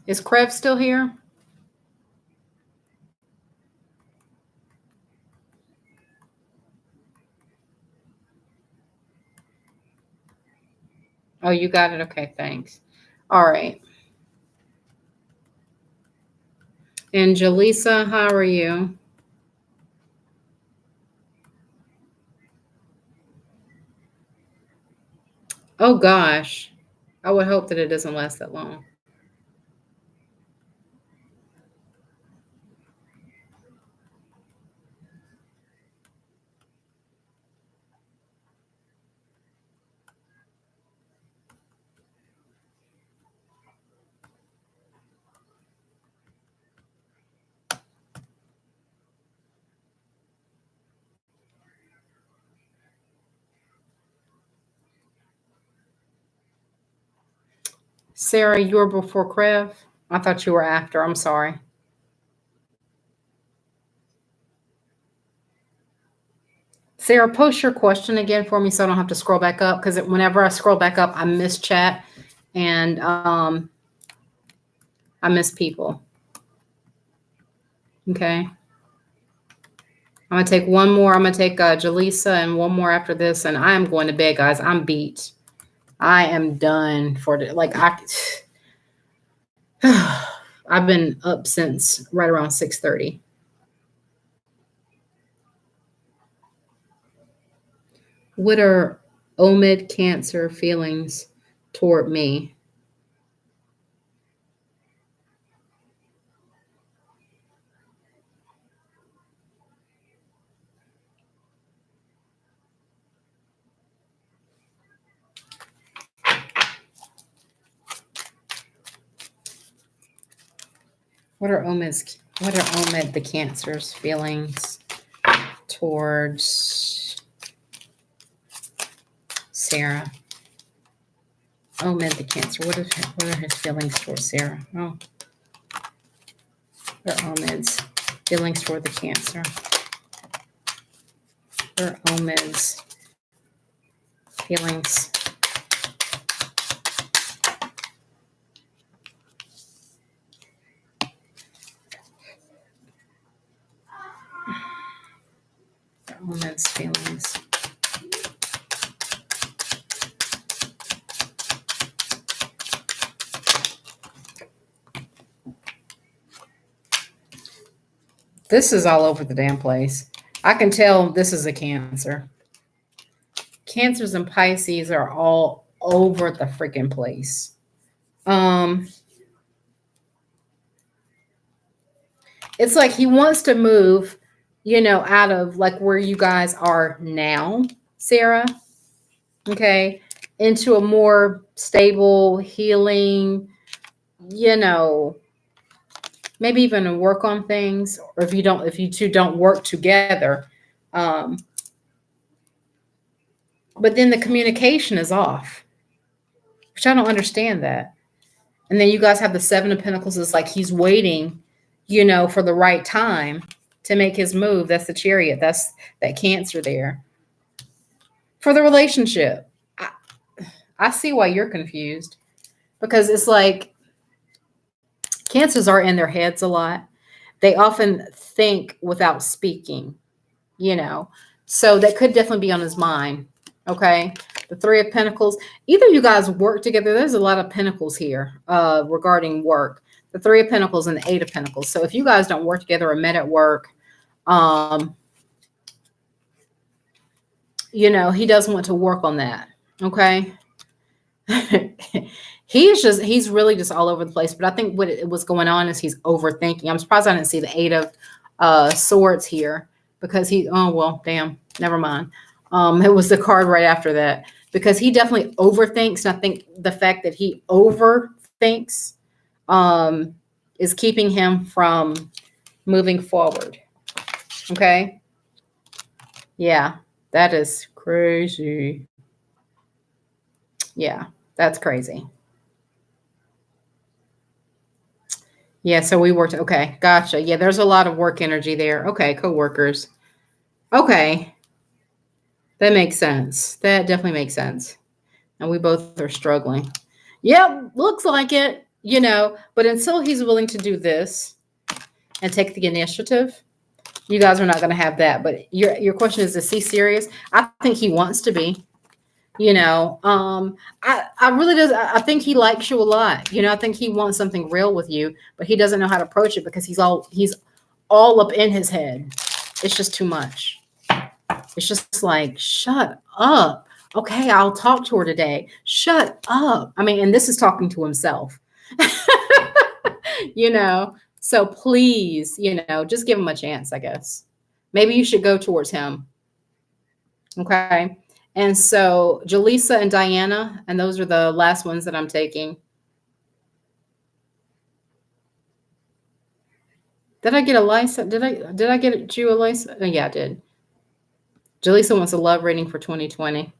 Is Crab still here? Oh, you got it. Okay, thanks. All right. And Jaleesa, how are you? Oh gosh. I would hope that it doesn't last that long. Sarah, you were before Crev? I thought you were after. I'm sorry. Sarah, post your question again for me so I don't have to scroll back up because whenever I scroll back up, I miss chat and I miss people. Okay. I'm going to take one more. I'm going to take Jaleesa and one more after this. And I am going to bed, guys. I'm beat. I am done for the, I've been up since right around 6:30. What are Omid Cancer feelings toward me? What are Omid the Cancer's feelings towards Sarah? Omid the Cancer. What are his feelings towards Sarah? Oh, what are Omid's feelings toward the Cancer? What are Omid's feelings Woman's feelings. This is all over the damn place. I can tell this is a Cancer. Cancers and Pisces are all over the freaking place. It's like he wants to move, out of like where you guys are now, Sarah. Okay. Into a more stable, healing, maybe even work on things. Or if you two don't work together. But then the communication is off, which I don't understand that. And then you guys have the Seven of Pentacles. It's like he's waiting, for the right time to make his move. That's the Chariot. That's that Cancer there. For the relationship, I see why you're confused, because it's like Cancers are in their heads a lot. They often think without speaking, so that could definitely be on his mind. Okay. The Three of Pentacles. Either you guys work together. There's a lot of Pentacles here regarding work. The Three of Pentacles and the Eight of Pentacles. So if you guys don't work together or met at work, he does want to work on that. Okay. He's really just all over the place. But I think what's going on is he's overthinking. I'm surprised I didn't see the Eight of Swords here, because damn, never mind. It was the card right after that, because he definitely overthinks. And I think the fact that he overthinks is keeping him from moving forward. Okay. Yeah, that is crazy. Yeah, that's crazy. Yeah, so we worked. Okay, gotcha. Yeah, there's a lot of work energy there. Okay, coworkers. Okay, that makes sense. That definitely makes sense. And we both are struggling. Yep, looks like it, but until he's willing to do this and take the initiative, you guys are not going to have that. But your question is he serious? I think he wants to be. I really does. I think he likes you a lot. I think he wants something real with you, but he doesn't know how to approach it because he's all up in his head. It's just too much. It's just like, shut up. Okay, I'll talk to her today. Shut up. I mean, and this is talking to himself. So please, just give him a chance, I guess. Maybe you should go towards him. Okay. And so Jaleesa and Diana, and those are the last ones that I'm taking. Did I get a license? Did I get you a license? Oh, yeah, I did. Jaleesa wants a love reading for 2020.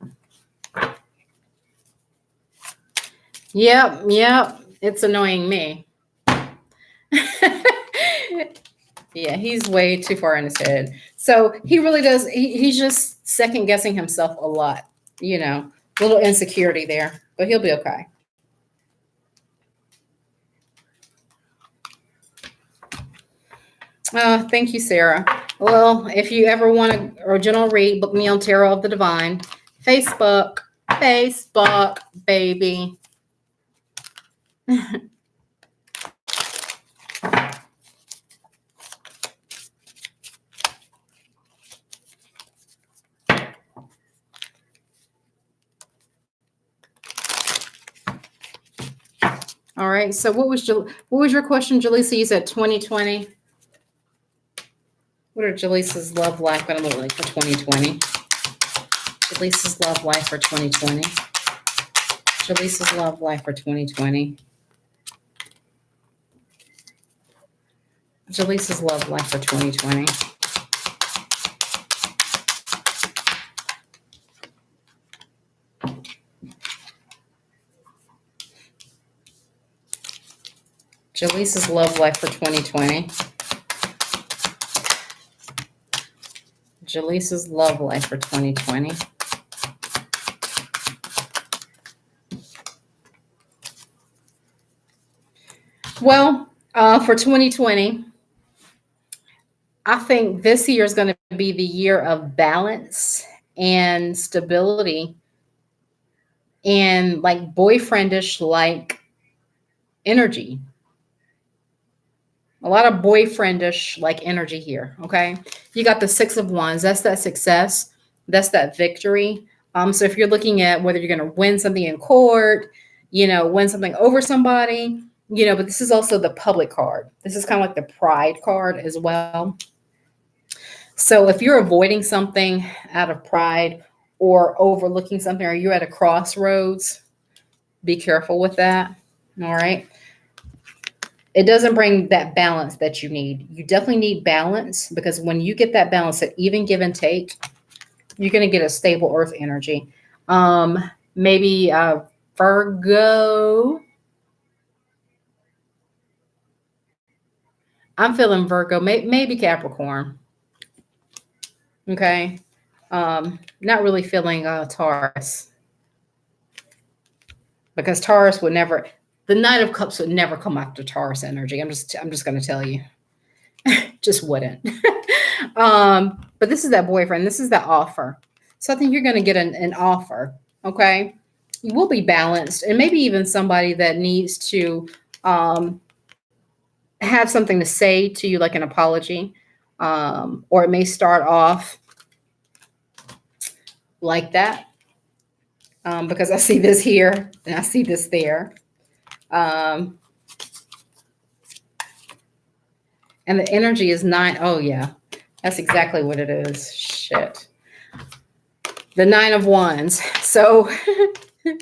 Yep. It's annoying me. Yeah, he's way too far in his head. So he really does. He's just second guessing himself a lot, little insecurity there, but he'll be okay. Thank you, Sarah. Well, if you ever want an original read, book me on Tarot of the Divine. Facebook, baby. All right. So what was your question, Jaleesa? You said 2020. What are Jaleesa's love life going to look like for 2020? Jaleesa's love life for 2020. Jaleesa's love life for 2020. Jaleesa's love life for 2020. Jaleesa's love life for 2020. Jaleesa's love life for 2020. Well, for 2020, I think this year is going to be the year of balance and stability and like boyfriendish like energy. A lot of boyfriendish like energy here. Okay. You got the Six of Wands. That's that success. That's that victory. So if you're looking at whether you're going to win something in court, win something over somebody, but this is also the public card. This is kind of like the pride card as well. So if you're avoiding something out of pride or overlooking something, or you're at a crossroads, be careful with that. All right. It doesn't bring that balance that you need. You definitely need balance, because when you get that balance, that even give and take, you're going to get a stable earth energy. Maybe Virgo. I'm feeling Virgo, maybe Capricorn. Okay. Not really feeling Taurus, because Taurus would never, the Knight of Cups would never come after Taurus energy. I'm just going to tell you, just wouldn't. But this is that boyfriend. This is that offer. So I think you're going to get an offer. Okay. You will be balanced, and maybe even somebody that needs to have something to say to you, like an apology. Or it may start off like that. Because I see this here and I see this there. And the energy is 9. Oh, yeah. That's exactly what it is. Shit. The 9 of Wands. So you're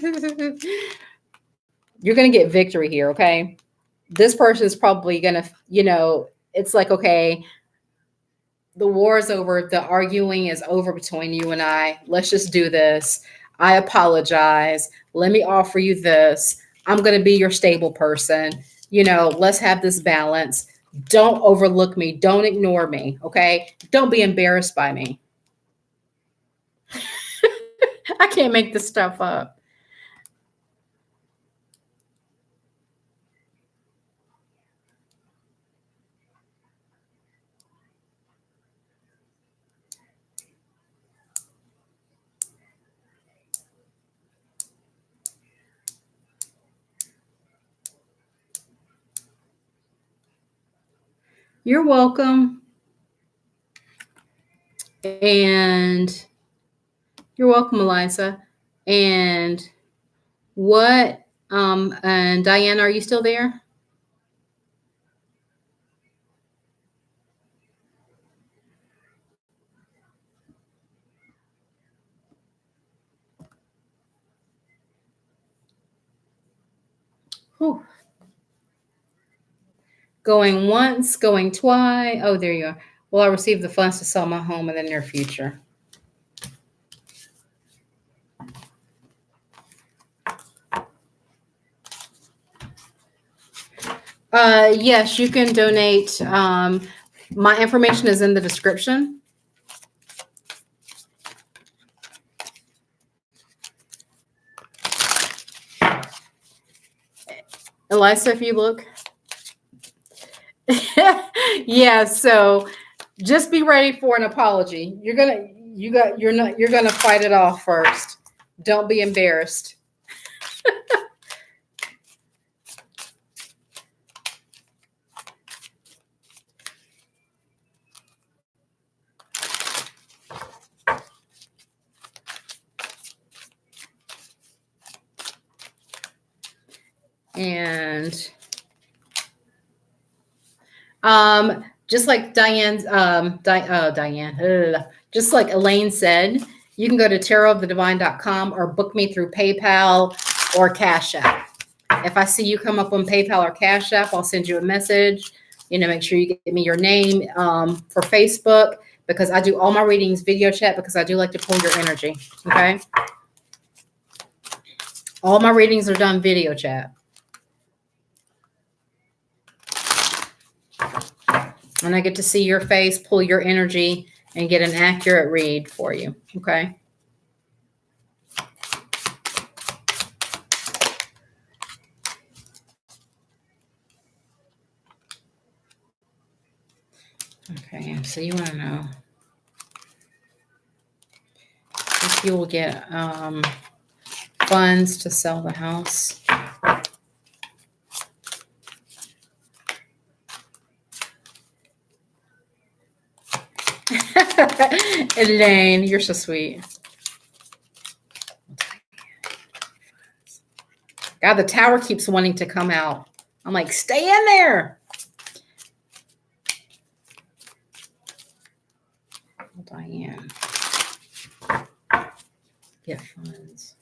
going to get victory here, okay? This person is probably going to, it's like, okay, the war is over. The arguing is over between you and I. Let's just do this. I apologize. Let me offer you this. I'm going to be your stable person. Let's have this balance. Don't overlook me. Don't ignore me. Okay. Don't be embarrassed by me. I can't make this stuff up. You're welcome. And you're welcome, Eliza. And and Diana, are you still there? Whew. Going once, going twice. Oh, there you are. Will I receive the funds to sell my home in the near future? Yes, you can donate. My information is in the description. Elisa, if you look. Yeah, so just be ready for an apology. You're gonna fight it off first. Don't be embarrassed. And just like just like Elaine said, you can go to tarotofthedivine.com or book me through PayPal or Cash App. If I see you come up on PayPal or Cash App, I'll send you a message. Make sure you give me your name for Facebook, because I do all my readings video chat, because I do like to pull your energy. Okay. All my readings are done video chat. And I get to see your face, pull your energy, and get an accurate read for you. Okay. Okay, so you want to know if you will get funds to sell the house. Elaine, you're so sweet. God, the tower keeps wanting to come out. I'm like, stay in there. Diane, get funds.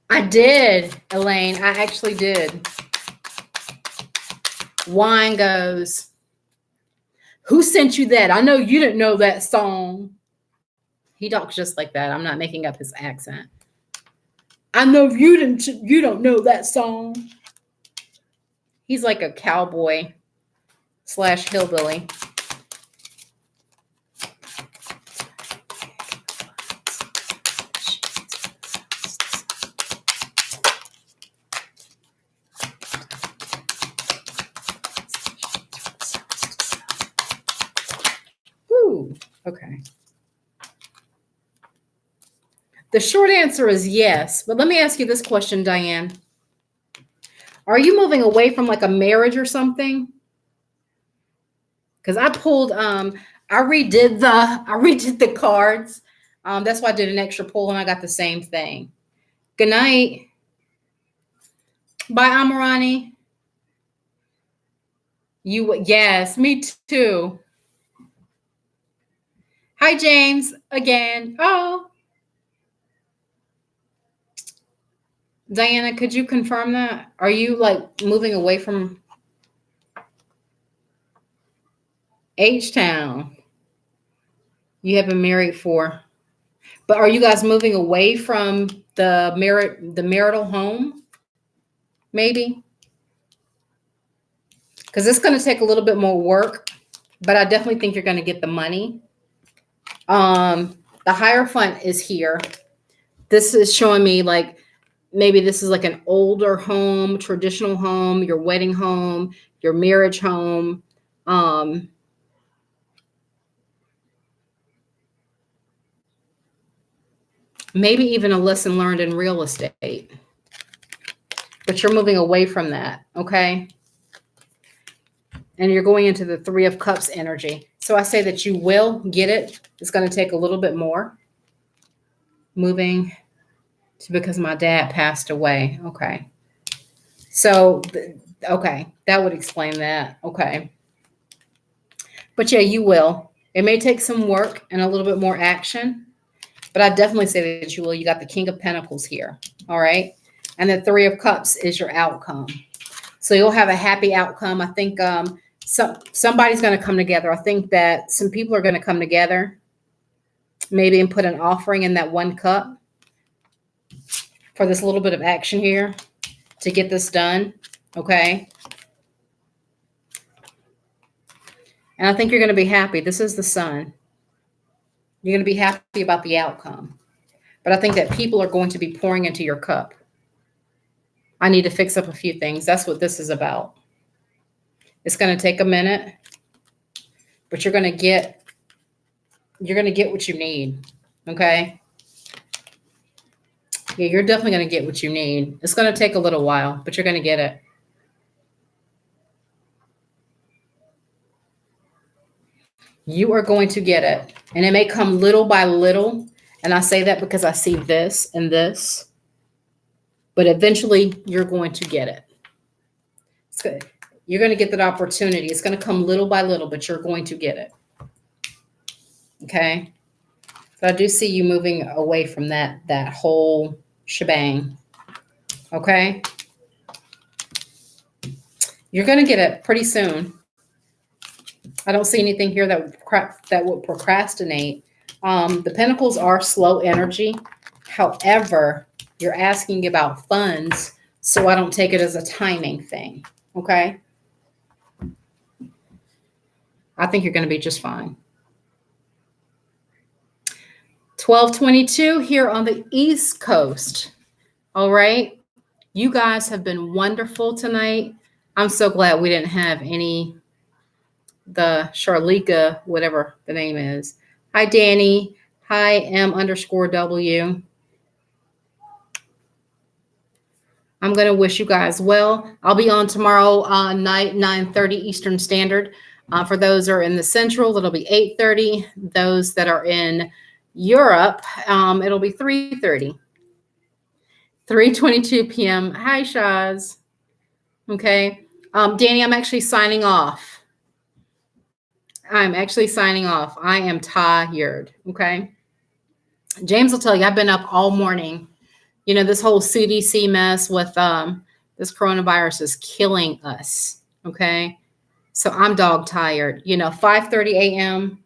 I did, Elaine. I actually did. Wine goes. Who sent you that? I know you didn't know that song. He talks just like that. I'm not making up his accent. I know you don't know that song. He's like a cowboy / hillbilly. Woo. Okay. The short answer is yes. But let me ask you this question, Diane. Are you moving away from like a marriage or something? Because I pulled, I redid the cards. That's why I did an extra pull and I got the same thing. Good night. Bye, Amarani. Yes, me too. Hi, James, again. Oh. Diana, could you confirm that? Are you like moving away from H-Town? You have been married for, but are you guys moving away from the marital home? Maybe? Because it's going to take a little bit more work, but I definitely think you're going to get the money. The Hierophant is here. This is showing me like maybe this is like an older home, traditional home, your wedding home, your marriage home. Maybe even a lesson learned in real estate. But you're moving away from that, okay? And you're going into the Three of Cups energy. So I say that you will get it. It's going to take a little bit more. Moving to because my dad passed away. Okay. So, okay, that would explain that. Okay. But yeah, you will. It may take some work and a little bit more action, but I definitely say that you will. You got the King of Pentacles here. All right. And the Three of Cups is your outcome. So you'll have a happy outcome. I think somebody's going to come together. I think that some people are going to come together, maybe and put an offering in that one cup for this little bit of action here to get this done. Okay. And I think you're going to be happy. This is the Sun. You're going to be happy about the outcome. But I think that people are going to be pouring into your cup. I need to fix up a few things. That's what this is about. It's going to take a minute, but you're going to get what you need. Okay? Yeah, you're definitely going to get what you need. It's going to take a little while, but you're going to get it. You are going to get it. And it may come little by little. And I say that because I see this and this. But eventually, you're going to get it. It's good. You're going to get that opportunity. It's going to come little by little, but you're going to get it. Okay? So I do see you moving away from that whole shebang. Okay? You're going to get it pretty soon. I don't see anything here that would procrastinate. The Pentacles are slow energy. However, you're asking about funds, so I don't take it as a timing thing. Okay? I think you're going to be just fine. 1222 here on the East Coast. All right. You guys have been wonderful tonight. I'm so glad we didn't have the Charlika, whatever the name is. Hi, Danny. Hi, M_W. I'm going to wish you guys well. I'll be on tomorrow night, 9:30 Eastern Standard. For those that are in the Central, it'll be 8:30. Those that are in Europe, it'll be 3:30. 3:22 p.m. Hi, Shaz. Okay. Danny, I'm actually signing off. I am tired. Okay. James will tell you, I've been up all morning. You know, this whole CDC mess with this coronavirus is killing us. Okay. So I'm dog tired. 5:30 a.m.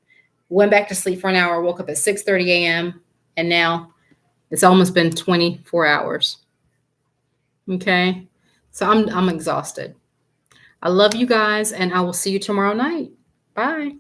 Went back to sleep for an hour, woke up at 6:30 a.m. And now it's almost been 24 hours. Okay. So I'm exhausted. I love you guys, and I will see you tomorrow night. Bye.